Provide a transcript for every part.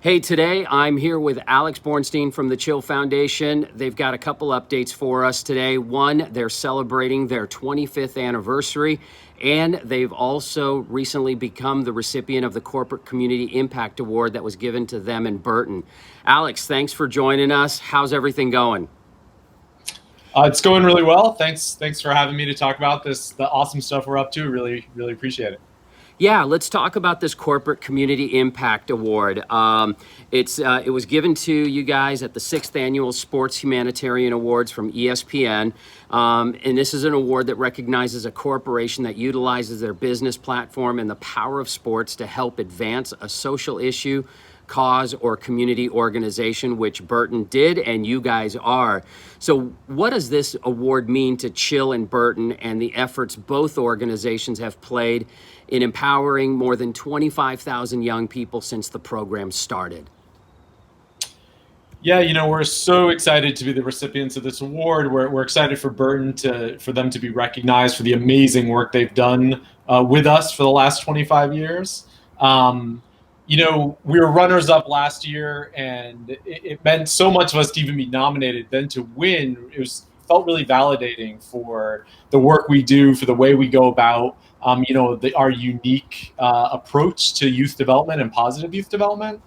Hey, today I'm here with Alex Bornstein from the Chill Foundation. They've got a couple updates for us today. One, they're celebrating their 25th anniversary, and they've also recently become the recipient of the Corporate Community Impact Award that was given to them in Burton. Alex, thanks for joining us. How's everything going? It's going really well. Thanks for having me to talk about the awesome stuff we're up to. Really appreciate it. Yeah, let's talk about this Corporate Community Impact Award. It was given to you guys at the 6th Annual Sports Humanitarian Awards from ESPN. And this is an award that recognizes a corporation that utilizes their business platform and the power of sports to help advance a social issue, cause, or community organization, which Burton did and you guys are. So what does this award mean to Chill and Burton and the efforts both organizations have played in empowering more than 25,000 young people since the program started? Yeah, we're so excited to be the recipients of this award. We're excited for Burton for them to be recognized for the amazing work they've done with us for the last 25 years. We were runners up last year, and it meant so much of us to even be nominated. Then to win, felt really validating for the work we do, for the way we go about, our unique approach to youth development and positive youth development.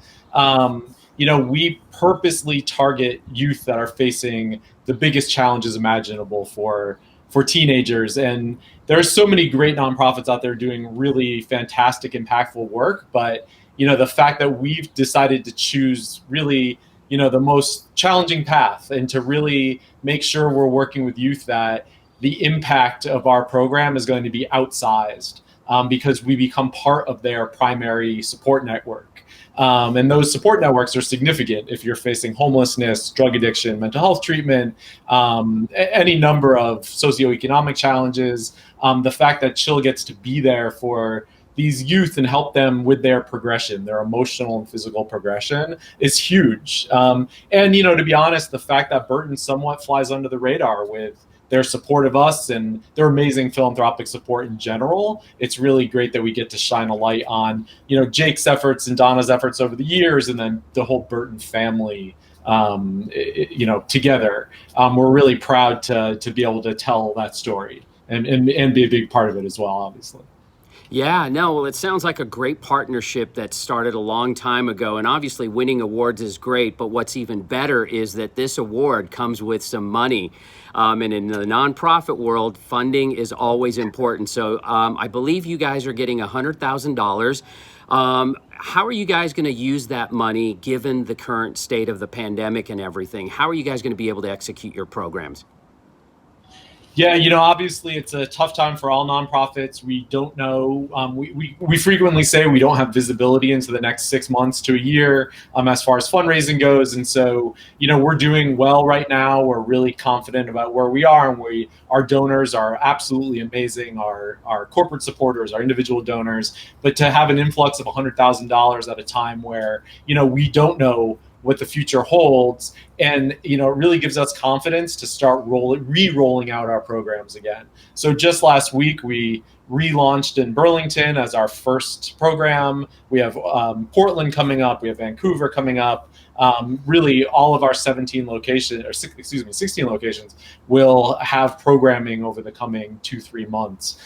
We purposely target youth that are facing the biggest challenges imaginable for teenagers. And there are so many great nonprofits out there doing really fantastic, impactful work. But, the fact that we've decided to choose really, the most challenging path and to really make sure we're working with youth, that the impact of our program is going to be outsized because we become part of their primary support network. And those support networks are significant if you're facing homelessness, drug addiction, mental health treatment, any number of socioeconomic challenges. The fact that Chill gets to be there for these youth and help them with their progression, their emotional and physical progression, is huge. And, to be honest, the fact that Burton somewhat flies under the radar with their support of us and their amazing philanthropic support in general, it's really great that we get to shine a light on, Jake's efforts and Donna's efforts over the years, and then the whole Burton family, together. We're really proud to be able to tell that story and be a big part of it as well, obviously. Yeah, no, well, it sounds like a great partnership that started a long time ago. And obviously, winning awards is great. But what's even better is that this award comes with some money. And in the nonprofit world, funding is always important. So I believe you guys are getting $100,000. How are you guys going to use that money given the current state of the pandemic and everything? How are you guys going to be able to execute your programs? Yeah, obviously it's a tough time for all nonprofits. We don't know. We frequently say we don't have visibility into the next 6 months to a year as far as fundraising goes. And so, we're doing well right now. We're really confident about where we are, and our donors are absolutely amazing. Our corporate supporters, our individual donors. But to have an influx of $100,000 at a time where, we don't know what the future holds, and it really gives us confidence to start re-rolling out our programs again. So just last week we relaunched in Burlington as our first program. We have Portland coming up. We have Vancouver coming up. Really, all of our 16 locations will have programming over the coming 2-3 months.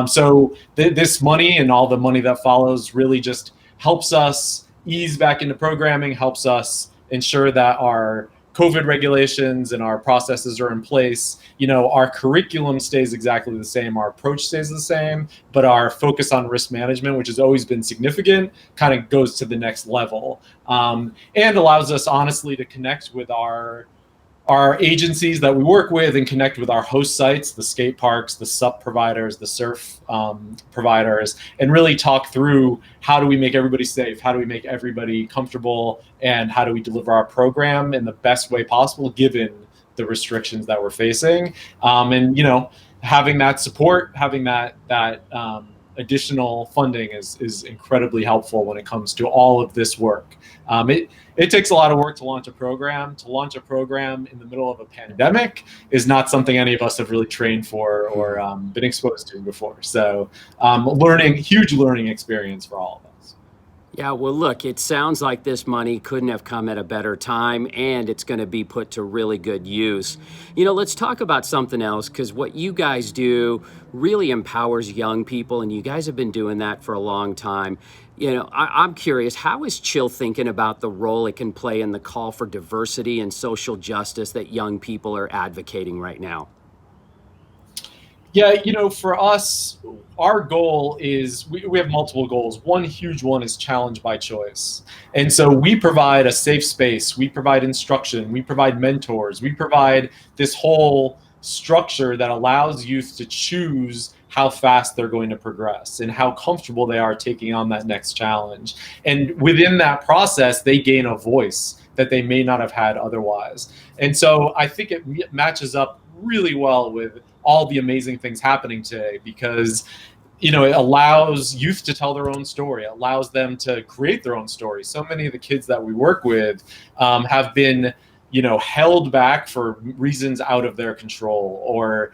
So this money and all the money that follows really just helps us ease back into programming, helps us ensure that our COVID regulations and our processes are in place. Our curriculum stays exactly the same, our approach stays the same, but our focus on risk management, which has always been significant, kind of goes to the next level, and allows us honestly to connect with our agencies that we work with and connect with our host sites, the skate parks, the SUP providers, the surf providers, and really talk through how do we make everybody safe, how do we make everybody comfortable, and how do we deliver our program in the best way possible given the restrictions that we're facing. And having that support, having that additional funding is incredibly helpful when it comes to all of this work. It takes a lot of work to launch a program. To launch a program in the middle of a pandemic is not something any of us have really trained for or been exposed to before. So huge learning experience for all of us. Yeah, well, look, it sounds like this money couldn't have come at a better time, and it's going to be put to really good use. Let's talk about something else, because what you guys do really empowers young people, and you guys have been doing that for a long time. I'm curious, how is Chill thinking about the role it can play in the call for diversity and social justice that young people are advocating right now? Yeah, for us, our goal is we have multiple goals. One huge one is challenge by choice. And so we provide a safe space, we provide instruction, we provide mentors, we provide this whole structure that allows youth to choose how fast they're going to progress and how comfortable they are taking on that next challenge. And within that process, they gain a voice that they may not have had otherwise. And so I think it matches up really well with all the amazing things happening today, because it allows youth to tell their own story. It allows them to create their own story. So many of the kids that we work with have been held back for reasons out of their control, or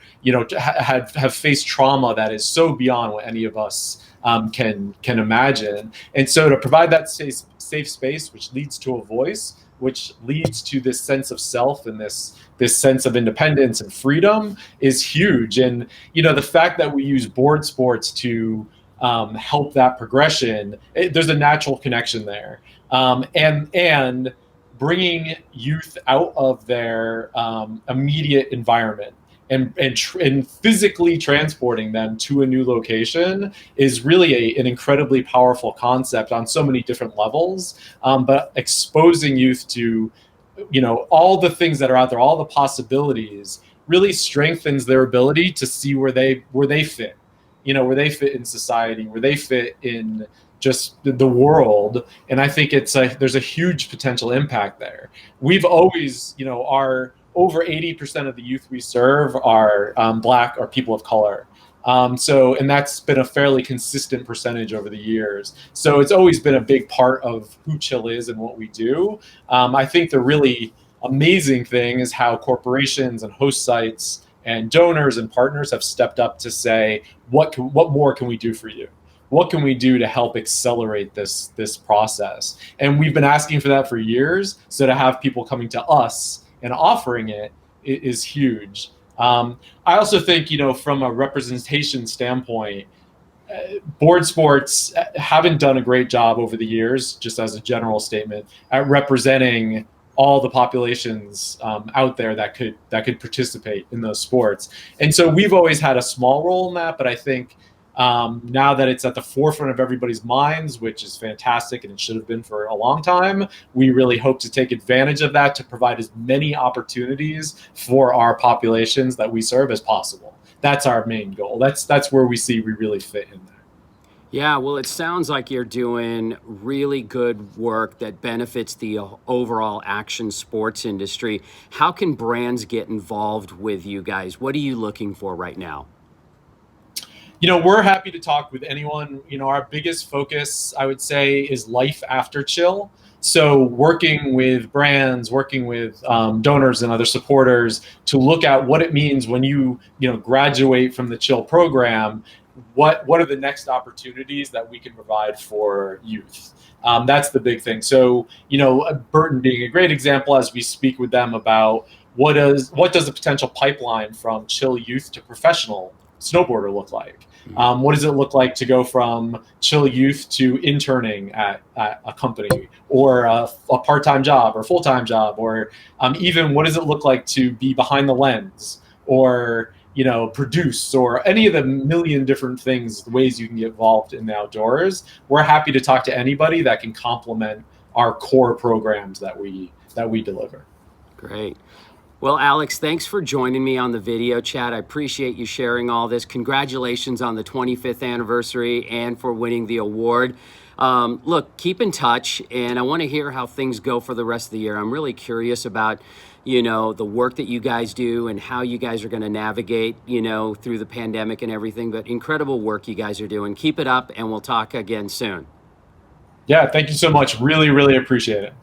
have faced trauma that is so beyond what any of us can imagine. And so to provide that safe space, which leads to a voice, which leads to this sense of self and this sense of independence and freedom, is huge. And the fact that we use board sports to help that progression, there's a natural connection there. And bringing youth out of their immediate environment and physically transporting them to a new location is really an incredibly powerful concept on so many different levels. But exposing youth to all the things that are out there, all the possibilities, really strengthens their ability to see where they fit, where they fit in society, where they fit in just the world. And I think there's a huge potential impact there. We've always, our over 80% of the youth we serve are Black or people of color. And that's been a fairly consistent percentage over the years. So it's always been a big part of who Chill is and what we do. I think the really amazing thing is how corporations and host sites and donors and partners have stepped up to say, what more can we do for you? What can we do to help accelerate this process? And we've been asking for that for years. So to have people coming to us and offering it is huge. I also think, from a representation standpoint, board sports haven't done a great job over the years, just as a general statement, at representing all the populations out there that could participate in those sports. And so we've always had a small role in that, but I think now that it's at the forefront of everybody's minds, which is fantastic, and it should have been for a long time, we really hope to take advantage of that to provide as many opportunities for our populations that we serve as possible. That's our main goal. That's where we see we really fit in there. Yeah, well, it sounds like you're doing really good work that benefits the overall action sports industry. How can brands get involved with you guys? What are you looking for right now? We're happy to talk with anyone. Our biggest focus, I would say, is life after Chill. So working with brands, working with donors and other supporters to look at what it means when you graduate from the Chill program. What are the next opportunities that we can provide for youth? That's the big thing. So Burton being a great example, as we speak with them about what does the potential pipeline from Chill youth to professional snowboarder look like? What does it look like to go from Chill youth to interning at a company, or a part-time job or full-time job, or even what does it look like to be behind the lens, or produce, or any of the million different things, ways you can get involved in the outdoors. We're happy to talk to anybody that can complement our core programs that we deliver. Great. Well, Alex, thanks for joining me on the video chat. I appreciate you sharing all this. Congratulations on the 25th anniversary and for winning the award. Look, keep in touch, and I want to hear how things go for the rest of the year. I'm really curious about, the work that you guys do and how you guys are going to navigate, through the pandemic and everything. But incredible work you guys are doing. Keep it up, and we'll talk again soon. Yeah, thank you so much. Really, really appreciate it.